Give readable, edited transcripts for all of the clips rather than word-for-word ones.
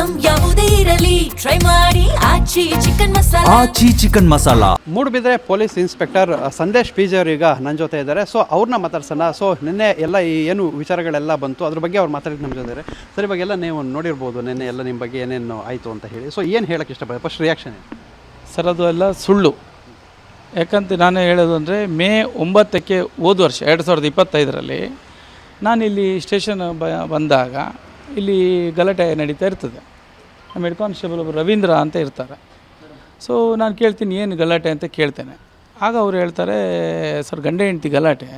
Item ಯಾವುದೇ ಇರಲಿ try ಮಾಡಿ Aachi chicken masala. Moodbidri police inspector Sandesh P J ಅವರು ಈಗ ನನ್ನ ಜೊತೆ ಇದ್ದಾರೆ. ಸೊ ಅವ್ರನ್ನ ಮಾತಾಡ್ಸೋಣ. ಸೊ ನಿನ್ನೆ ಎಲ್ಲ ಏನು ವಿಚಾರಗಳೆಲ್ಲ ಬಂತು ಅದ್ರ ಬಗ್ಗೆ ಅವ್ರು ಮಾತಾಡಿದ್ದು ನಮ್ಮ ಜೊತೆ ಇದ್ದಾರೆ. ಸರ್, ಇವಾಗೆಲ್ಲ ನೀವು ನೋಡಿರ್ಬೋದು ನಿನ್ನೆ ಎಲ್ಲ ನಿಮ್ಮ ಬಗ್ಗೆ ಏನೇನು ಆಯಿತು ಅಂತ ಹೇಳಿ. ಸೊ ಏನು ಹೇಳೋಕ್ಕೆ ಇಷ್ಟಪಡ್ತಾರೆ? ಫಸ್ಟ್ ರಿಯಾಕ್ಷನ್ ಏನು ಸರ್? ಅದು ಎಲ್ಲ ಸುಳ್ಳು. ಯಾಕಂತ ನಾನು ಹೇಳೋದು ಅಂದರೆ ಮೇ 9ಕ್ಕೆ ಹೋದ ವರ್ಷ 2025ರಲ್ಲಿ ನಾನಿಲ್ಲಿ ಸ್ಟೇಷನ್ ಬಂದಾಗ ಇಲ್ಲಿ ಗಲಾಟೆ ನಡೀತಾ ಇರ್ತದೆ. ನಮ್ಮ ಹೆಡ್ ಕಾನ್ಸ್ಟೇಬಲ್ ಒಬ್ಬರು ರವೀಂದ್ರ ಅಂತ ಇರ್ತಾರೆ. ಸೊ ನಾನು ಕೇಳ್ತೀನಿ ಏನು ಗಲಾಟೆ ಅಂತ ಕೇಳ್ತೇನೆ. ಆಗ ಅವ್ರು ಹೇಳ್ತಾರೆ, ಸರ್ ಗಂಡ ಹೆಂಡ್ತಿ ಗಲಾಟೆ,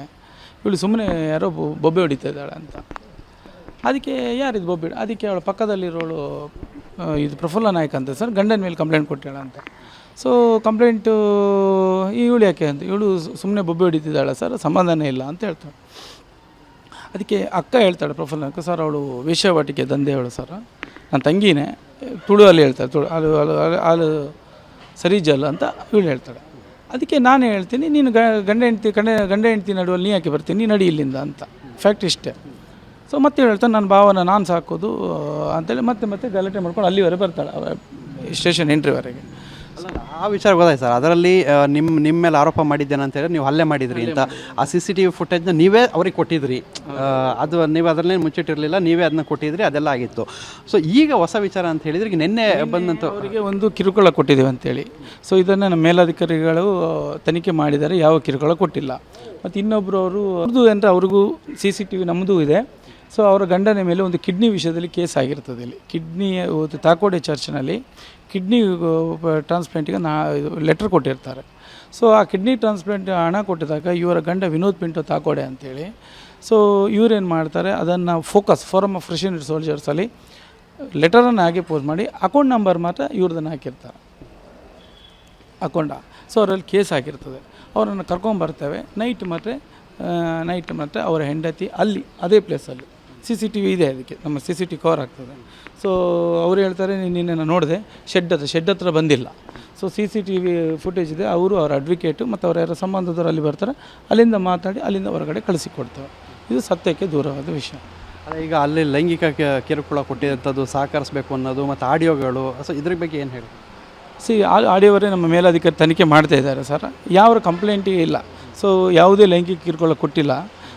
ಇವಳು ಸುಮ್ಮನೆ ಯಾರೋ ಬೊಬ್ಬೆ ಹೊಡಿತಾ ಇದ್ದಾಳೆ ಅಂತ. ಅದಕ್ಕೆ ಯಾರಿದು ಬೊಬ್ಬೆ? ಅದಕ್ಕೆ ಅವಳ ಪಕ್ಕದಲ್ಲಿರೋಳು ಇದು ಪ್ರಫುಲ್ಲ ನಾಯ್ಕ ಅಂತ ಸರ್, ಗಂಡನ ಮೇಲೆ ಕಂಪ್ಲೇಂಟ್ ಕೊಟ್ಟಾಳ ಅಂತ. ಸೊ ಕಂಪ್ಲೇಂಟು ಇವಳು ಯಾಕೆ ಅಂತ, ಇವಳು ಸುಮ್ಮನೆ ಬೊಬ್ಬೆ ಹೊಡಿತಿದ್ದಾಳೆ ಸರ್, ಸಂಬಂಧನೇ ಇಲ್ಲ ಅಂತ ಹೇಳ್ತಾಳೆ. ಅದಕ್ಕೆ ಅಕ್ಕ ಹೇಳ್ತಾಳೆ ಪ್ರಫುಲ್ಲ ನಾಯ್ಕ, ಸರ್ ಅವಳು ವೇಶ್ಯಾವಾಟಿಕೆ ದಂಧೆ ಅವಳು ಸರ್, ನನ್ನ ತಂಗಿನೇ, ತುಳುವಲ್ಲಿ ಹೇಳ್ತಾಳೆ, ಅಲ್ಲಿ ಸರಿ ಜಲ್ಲ ಅಂತ ಇವಳು ಹೇಳ್ತಾಳೆ. ಅದಕ್ಕೆ ನಾನು ಹೇಳ್ತೀನಿ, ನೀನು ಗಂಡ ಹೆಂಡ್ತಿ ನಡುವಲ್ಲಿ ನೀ ಯಾಕೆ ಬರ್ತೀನಿ, ನೀನು ನಡಿ ಇಲ್ಲಿಂದ ಅಂತ. ಫ್ಯಾಕ್ಟ್ ಇಷ್ಟೇ. ಸೊ ಮತ್ತೆ ಹೇಳ್ತಾನೆ, ನನ್ನ ಭಾವನ ನಾನು ಸಾಕೋದು ಅಂತೇಳಿ ಮತ್ತೆ ಗಲಾಟೆ ಮಾಡ್ಕೊಂಡು ಅಲ್ಲಿವರೆಗೆ ಬರ್ತಾಳೆ, ಸ್ಟೇಷನ್ ಎಂಟ್ರಿವರೆಗೆ. ಆ ವಿಚಾರ ಗೊತ್ತಾಯ್ತು ಸರ್. ಅದರಲ್ಲಿ ನಿಮ್ಮ ಮೇಲೆ ಆರೋಪ ಮಾಡಿದ್ದೇನೆ ಅಂತ ಹೇಳಿ ನೀವು ಹಲ್ಲೆ ಮಾಡಿದ್ರಿ ಅಂತ ಆ CCTV ಫುಟೇಜ್ನ ನೀವೇ ಅವ್ರಿಗೆ ಕೊಟ್ಟಿದ್ರಿ. ಅದು ನೀವು ಅದರಲ್ಲೇ ಮುಚ್ಚಿಟ್ಟಿರಲಿಲ್ಲ, ನೀವೇ ಅದನ್ನ ಕೊಟ್ಟಿದ್ರಿ, ಅದೆಲ್ಲ ಆಗಿತ್ತು. ಸೊ ಈಗ ಹೊಸ ವಿಚಾರ ಅಂತ ಹೇಳಿದ್ರೆ ಈಗ ನಿನ್ನೆ ಬಂದಂತ ಅವರಿಗೆ ಒಂದು ಕಿರುಕುಳ ಕೊಟ್ಟಿದ್ದೀವಿ ಅಂತೇಳಿ. ಸೊ ಇದನ್ನು ನಮ್ಮ ಮೇಲಾಧಿಕಾರಿಗಳು ತನಿಖೆ ಮಾಡಿದ್ದಾರೆ, ಯಾವ ಕಿರುಕುಳ ಕೊಟ್ಟಿಲ್ಲ. ಮತ್ತು ಇನ್ನೊಬ್ಬರು ಅವ್ರದ್ದು ಅಂದರೆ ಅವ್ರಿಗೂ CCTV ನಮ್ಮದು ಇದೆ. ಸೊ ಅವರ ಗಂಡನ ಮೇಲೆ ಒಂದು ಕಿಡ್ನಿ ವಿಷಯದಲ್ಲಿ ಕೇಸ್ ಆಗಿರ್ತದೆ. ಇಲ್ಲಿ ಕಿಡ್ನಿ ತಾಕೋಡೆ ಚರ್ಚ್ನಲ್ಲಿ ಕಿಡ್ನಿ ಟ್ರಾನ್ಸ್ಪ್ಲಾಂಟಿಗೆ ಲೆಟ್ರ್ ಕೊಟ್ಟಿರ್ತಾರೆ. ಸೊ ಆ ಕಿಡ್ನಿ ಟ್ರಾನ್ಸ್ಪ್ಲಾಂಟ್ ಹಣ ಕೊಟ್ಟಿದಾಗ ಇವರ ಗಂಡ ವಿನೋದ್ ಪಿಂಟೋ ತಾಕೋಡೆ ಅಂತೇಳಿ, ಸೊ ಇವರೇನು ಮಾಡ್ತಾರೆ, ಅದನ್ನು ಫೋರಮ್ ಆಫ್ ಕ್ರಿಶ್ಚಿಯನ್ ಸೋಲ್ಜರ್ಸಲ್ಲಿ ಲೆಟರನ್ನು ಹಾಗೆ ಪೋಸ್ಟ್ ಮಾಡಿ ಅಕೌಂಟ್ ನಂಬರ್ ಮಾತ್ರ ಇವ್ರದನ್ನು ಹಾಕಿರ್ತಾರೆ ಅಕೌಂಟ. ಸೊ ಅವರಲ್ಲಿ ಕೇಸ್ ಆಗಿರ್ತದೆ. ಅವರನ್ನು ಕರ್ಕೊಂಬರ್ತೇವೆ. ನೈಟ್ ಮತ್ತು ಅವರ ಹೆಂಡತಿ ಅಲ್ಲಿ ಅದೇ ಪ್ಲೇಸಲ್ಲಿ CCTV ಇದೆ, ಅದಕ್ಕೆ ನಮ್ಮ CCTV ಕವರ್ ಆಗ್ತದೆ. ಸೊ ಅವ್ರು ಹೇಳ್ತಾರೆ, ನಿನ್ನೆ ನೋಡಿದೆ ಶೆಡ್ ಹತ್ರ ಬಂದಿಲ್ಲ. ಸೊ CCTV ಫುಟೇಜ್ ಇದೆ. ಅವರು ಅವರ ಅಡ್ವೊಕೇಟು ಮತ್ತು ಅವರ ಯಾರ ಸಂಬಂಧದವರು ಅಲ್ಲಿ ಬರ್ತಾರೆ, ಅಲ್ಲಿಂದ ಮಾತಾಡಿ ಅಲ್ಲಿಂದ ಹೊರಗಡೆ ಕಳಿಸಿಕೊಡ್ತೇವೆ. ಇದು ಸತ್ಯಕ್ಕೆ ದೂರವಾದ ವಿಷಯ. ಈಗ ಅಲ್ಲಿ ಲೈಂಗಿಕ ಕಿರುಕುಳ ಕೊಟ್ಟಿದಂಥದ್ದು ಸಹಕರಿಸಬೇಕು ಅನ್ನೋದು ಮತ್ತು ಆಡಿಯೋಗಳು, ಸೊ ಇದ್ರ ಬಗ್ಗೆ ಏನು ಹೇಳಿ? ಆಡಿಯೋವರೇ ನಮ್ಮ ಮೇಲಾಧಿಕಾರಿ ತನಿಖೆ ಮಾಡ್ತಾ ಇದ್ದಾರೆ ಸರ್. ಯಾವ ಕಂಪ್ಲೇಂಟಿಗೆ ಇಲ್ಲ. ಸೊ ಯಾವುದೇ ಲೈಂಗಿಕ ಕಿರುಕುಳ ಕೊಟ್ಟಿಲ್ಲ.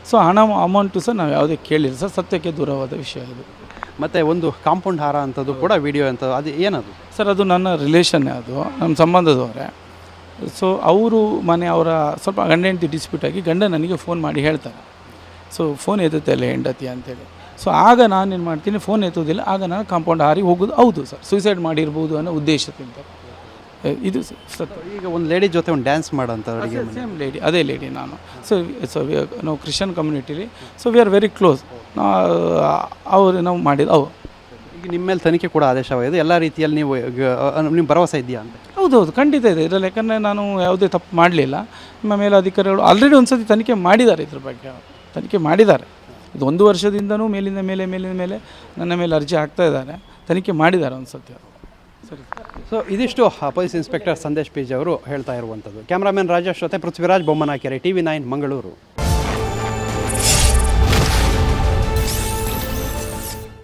ಸೊ ಅಮೌಂಟು ಸಹ ನಾವು ಯಾವುದೇ ಕೇಳಿಲ್ಲ ಸರ್. ಸತ್ಯಕ್ಕೆ ದೂರವಾದ ವಿಷಯ ಇದು. ಮತ್ತು ಒಂದು ಕಾಂಪೌಂಡ್ ಹಾರ ಅಂಥದ್ದು ಕೂಡ ವಿಡಿಯೋ ಅಂಥದ್ದು, ಅದು ಏನದು ಸರ್? ಅದು ನನ್ನ ರಿಲೇಷನ್ನೇ, ಅದು ನಮ್ಮ ಸಂಬಂಧದವರೇ. ಸೊ ಅವರು ಅವರ ಸ್ವಲ್ಪ ಗಂಡ ಹೆಂಡತಿ ಡಿಸ್ಪ್ಯೂಟ್ ಆಗಿ ಗಂಡ ನನಗೆ ಫೋನ್ ಮಾಡಿ ಹೇಳ್ತಾರೆ, ಸೊ ಫೋನ್ ಎತ್ತುತ್ತೆ ಅಲ್ಲ ಹೆಂಡತಿ ಅಂತೇಳಿ. ಸೊ ಆಗ ನಾನೇನು ಮಾಡ್ತೀನಿ, ಫೋನ್ ಎತ್ತೋದಿಲ್ಲ. ಆಗ ನಾನು ಕಾಂಪೌಂಡ್ ಹಾರಿ ಹೋಗೋದು. ಹೌದು ಸರ್, ಸೂಸೈಡ್ ಮಾಡಿರ್ಬೋದು ಅನ್ನೋ ಉದ್ದೇಶದಿಂದ ಇದು ಸತ್ಯ. ಈಗ ಒಂದು ಲೇಡಿ ಜೊತೆ ಒಂದು ಡ್ಯಾನ್ಸ್ ಮಾಡೋಂಥ ಸೇಮ್ ಲೇಡಿ, ಅದೇ ಲೇಡಿ ನಾನು. ಸೊ ನಾವು ಕ್ರಿಶ್ಚಿಯನ್ ಕಮ್ಯುನಿಟಿಲಿ, so we are very close. ನಾವು ಮಾಡಿದ್ದು ಅವು. ಈಗ ನಿಮ್ಮ ಮೇಲೆ ತನಿಖೆ ಕೂಡ ಆದೇಶವಾಗಿದೆ. ಎಲ್ಲ ರೀತಿಯಲ್ಲಿ ನಿಮ್ಮ ಭರವಸೆ ಇದೆಯಾ ಅಂತ? ಹೌದೌದು, ಖಂಡಿತ ಇದೆ ಇದರಲ್ಲಿ. ಯಾಕಂದರೆ ನಾನು ಯಾವುದೇ ತಪ್ಪು ಮಾಡಲಿಲ್ಲ. ನಿಮ್ಮ ಮೇಲಾಧಿಕಾರಿಗಳು ಆಲ್ರೆಡಿ ಒಂದು ಸತಿ ತನಿಖೆ ಮಾಡಿದ್ದಾರೆ, ಇದ್ರ ಬಗ್ಗೆ ತನಿಖೆ ಮಾಡಿದ್ದಾರೆ. ಇದು 1 ವರ್ಷದಿಂದನೂ ಮೇಲಿಂದ ಮೇಲೆ ನನ್ನ ಮೇಲೆ ಅರ್ಜಿ ಹಾಕ್ತಾ ಇದ್ದಾರೆ. ತನಿಖೆ ಮಾಡಿದ್ದಾರೆ ಒಂದು ಸತಿ. ಸರಿ. ಸೊ ಇದಿಷ್ಟು ಪೊಲೀಸ್ ಇನ್ಸ್ಪೆಕ್ಟರ್ ಸಂದೇಶ್ ಪಿಜೆ ಅವರು ಹೇಳ್ತಾ ಇರುವಂಥದ್ದು. ಕ್ಯಾಮ್ರಾಮನ್ ರಾಜೇಶ್ ಜೊತೆ ಪೃಥ್ವಿರಾಜ್ ಬೊಮ್ಮನಕೆರೆ, TV9 ಮಂಗಳೂರು.